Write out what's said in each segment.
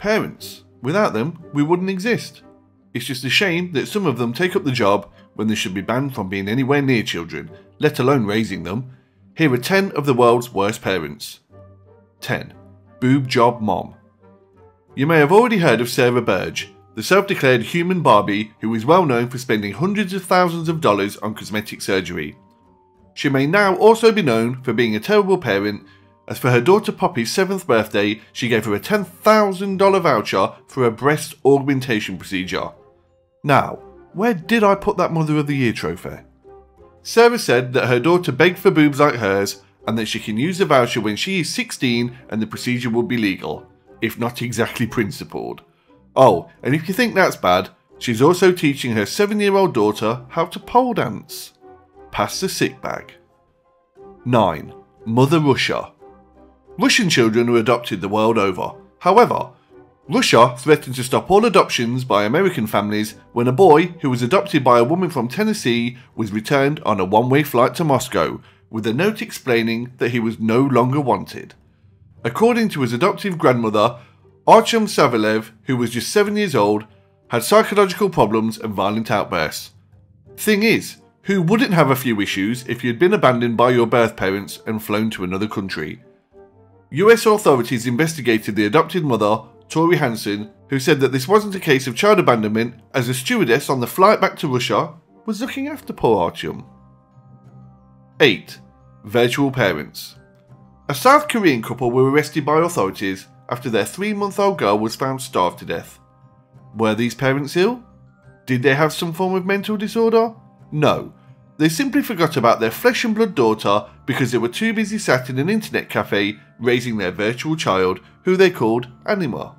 Parents. Without them, we wouldn't exist. It's just a shame that some of them take up the job when they should be banned from being anywhere near children, let alone raising them. Here are 10 of the world's worst parents. 10. Boob job mom. You may have already heard of Sarah Burge, the self-declared human Barbie who is well known for spending hundreds of thousands of dollars on cosmetic surgery. She may now also be known for being a terrible parent, as for her daughter Poppy's 7th birthday, she gave her a $10,000 voucher for a breast augmentation procedure. Now, where did I put that Mother of the Year trophy? Sarah said that her daughter begged for boobs like hers and that she can use the voucher when she is 16 and the procedure will be legal, if not exactly principled. Oh, and if you think that's bad, she's also teaching her 7-year-old daughter how to pole dance. Pass the sick bag. 9. Mother Russia. Russian children are adopted the world over. However, Russia threatened to stop all adoptions by American families when a boy who was adopted by a woman from Tennessee was returned on a one-way flight to Moscow with a note explaining that he was no longer wanted. According to his adoptive grandmother, Artyom Savelev, who was just 7 years old, had psychological problems and violent outbursts. Thing is, who wouldn't have a few issues if you'd been abandoned by your birth parents and flown to another country? US authorities investigated the adopted mother, Tori Hansen, who said that this wasn't a case of child abandonment as a stewardess on the flight back to Russia was looking after poor Artyom. 8. Virtual parents. A South Korean couple were arrested by authorities after their 3-month-old girl was found starved to death. Were these parents ill? Did they have some form of mental disorder? No. They simply forgot about their flesh and blood daughter because they were too busy sat in an internet cafe raising their virtual child, who they called Anima.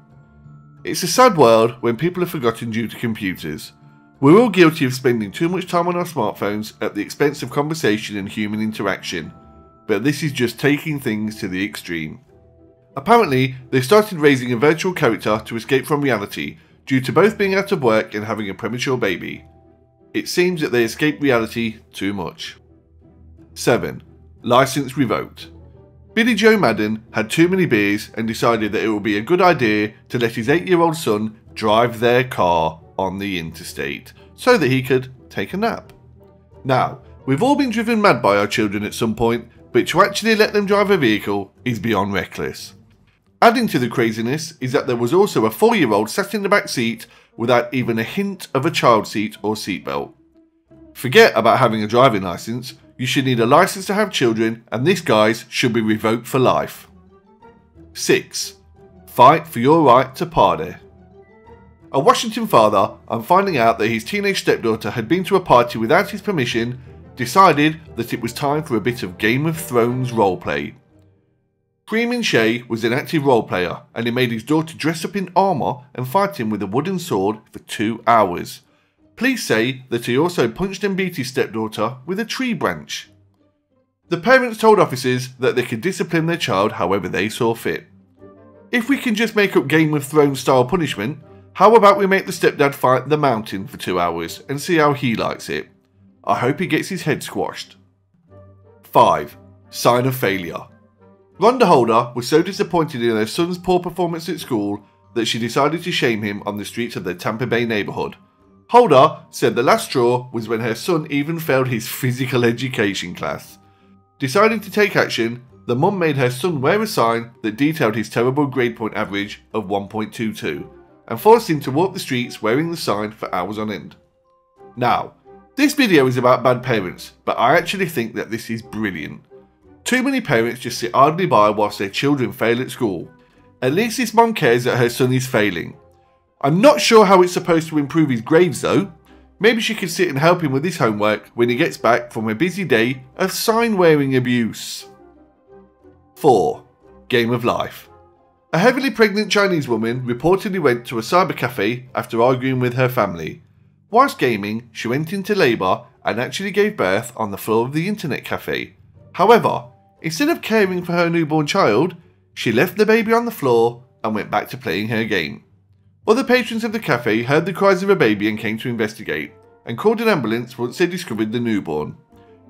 It's a sad world when people are forgotten due to computers. We're all guilty of spending too much time on our smartphones at the expense of conversation and human interaction, but this is just taking things to the extreme. Apparently, they started raising a virtual character to escape from reality due to both being out of work and having a premature baby. It seems that they escaped reality too much. 7. License revoked. Billy Joe Madden had too many beers and decided that it would be a good idea to let his 8-year-old son drive their car on the interstate so that he could take a nap. Now, we've all been driven mad by our children at some point, but to actually let them drive a vehicle is beyond reckless. Adding to the craziness is that there was also a 4-year-old sat in the back seat without even a hint of a child seat or seatbelt. Forget about having a driving license, you should need a license to have children, and this guy's should be revoked for life. 6. Fight for your right to party. A Washington father, on finding out that his teenage stepdaughter had been to a party without his permission, decided that it was time for a bit of Game of Thrones roleplay. Freeman Shea was an active role player, and he made his daughter dress up in armour and fight him with a wooden sword for 2 hours. Police say that he also punched and beat his stepdaughter with a tree branch. The parents told officers that they could discipline their child however they saw fit. If we can just make up Game of Thrones style punishment, how about we make the stepdad fight the mountain for 2 hours and see how he likes it? I hope he gets his head squashed. 5. Sign of failure. Rhonda Holder was so disappointed in her son's poor performance at school that she decided to shame him on the streets of their Tampa Bay neighbourhood. Holder said the last straw was when her son even failed his physical education class. Deciding to take action, the mum made her son wear a sign that detailed his terrible grade point average of 1.22 and forced him to walk the streets wearing the sign for hours on end. Now, this video is about bad parents, but I actually think that this is brilliant. Too many parents just sit idly by whilst their children fail at school. At least this mum cares that her son is failing. I'm not sure how it's supposed to improve his grades though. Maybe she could sit and help him with his homework when he gets back from a busy day of sign wearing abuse. 4. Game of life. A heavily pregnant Chinese woman reportedly went to a cyber cafe after arguing with her family. Whilst gaming, she went into labour and actually gave birth on the floor of the internet cafe. However, instead of caring for her newborn child, she left the baby on the floor and went back to playing her game. Other patrons of the cafe heard the cries of a baby and came to investigate, and called an ambulance once they discovered the newborn.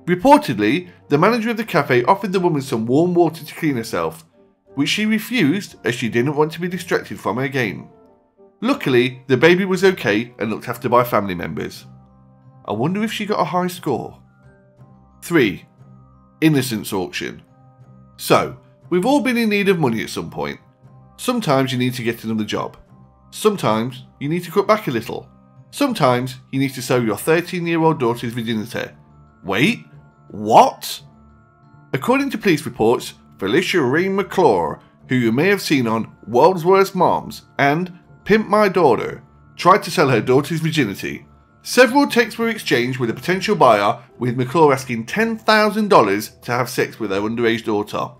Reportedly, the manager of the cafe offered the woman some warm water to clean herself. which she refused as she didn't want to be distracted from her game. Luckily, the baby was okay and looked after by family members. I wonder if she got a high score. 3. Innocence auction. So, we've all been in need of money at some point. Sometimes you need to get another job. Sometimes you need to cut back a little. Sometimes you need to sell your 13-year-old daughter's virginity. Wait, what? According to police reports, Felicia Reen McClure, who you may have seen on World's Worst Moms and Pimp My Daughter, tried to sell her daughter's virginity. Several texts were exchanged with a potential buyer, with McClure asking $10,000 to have sex with her underage daughter.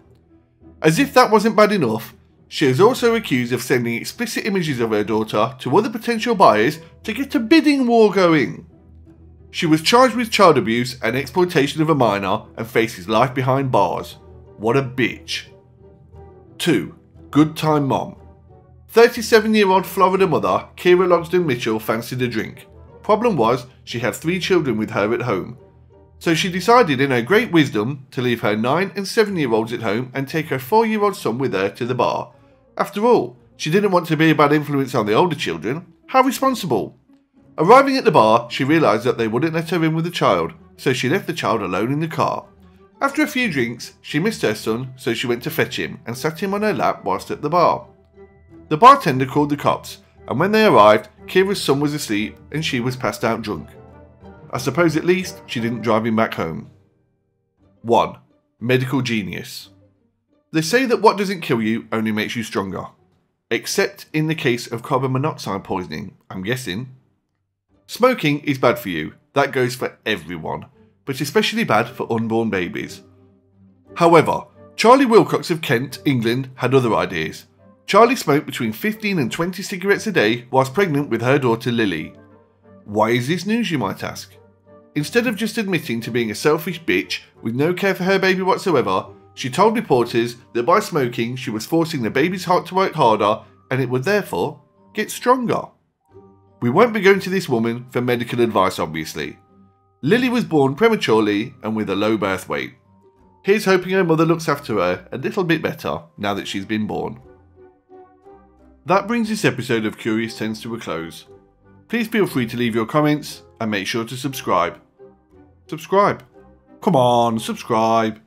As if that wasn't bad enough, she is also accused of sending explicit images of her daughter to other potential buyers to get a bidding war going. She was charged with child abuse and exploitation of a minor and faces life behind bars. What a bitch. 2. Good time mom. 37-year-old Florida mother Kira Logsdon Mitchell fancied a drink. Problem was, she had 3 children with her at home. So she decided in her great wisdom to leave her 9 and 7-year-olds at home and take her 4-year-old son with her to the bar. After all, she didn't want to be a bad influence on the older children. How responsible. Arriving at the bar, she realised that they wouldn't let her in with the child, so she left the child alone in the car. After a few drinks, she missed her son, so she went to fetch him and sat him on her lap whilst at the bar. The bartender called the cops, and when they arrived, Kira's son was asleep and she was passed out drunk. I suppose at least she didn't drive him back home. 1. Medical genius. They say that what doesn't kill you only makes you stronger. Except in the case of carbon monoxide poisoning, I'm guessing. Smoking is bad for you. That goes for everyone, but especially bad for unborn babies. However, Charlie Wilcox of Kent, England, had other ideas. Charlie smoked between 15 and 20 cigarettes a day whilst pregnant with her daughter Lily. Why is this news, you might ask? Instead of just admitting to being a selfish bitch with no care for her baby whatsoever, she told reporters that by smoking she was forcing the baby's heart to work harder and it would therefore get stronger. We won't be going to this woman for medical advice, obviously. Lily was born prematurely and with a low birth weight. Here's hoping her mother looks after her a little bit better now that she's been born. That brings this episode of Curious Tens to a close. Please feel free to leave your comments and make sure to subscribe. Subscribe. Come on, subscribe.